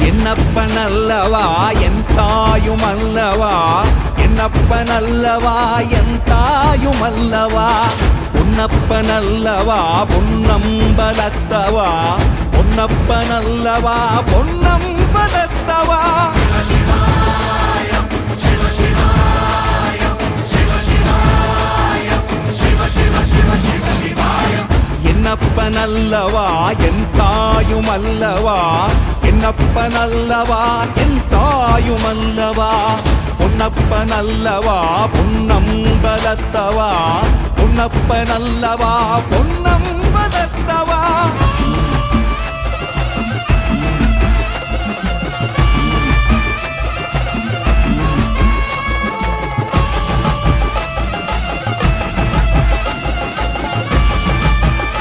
என்னப்பனல்லவா என் தாயுமல்லவா, என்னப்பனல்லவா என் தாயுமல்லவா, பொன்னப்பனல்லவா பொன்னம்பலத்தவா, பொன்னப்பனல்லவா பொன்னம்பலத்தவா. என்னப்பனல்லவா என் தாயுமல்லவா, என்னப்பனல்லவா என் தாயுமல்லவா, பொன்னப்பனல்லவா பொன்னம்பலத்தவா, பொன்னப்பனல்லவா பொன்னம்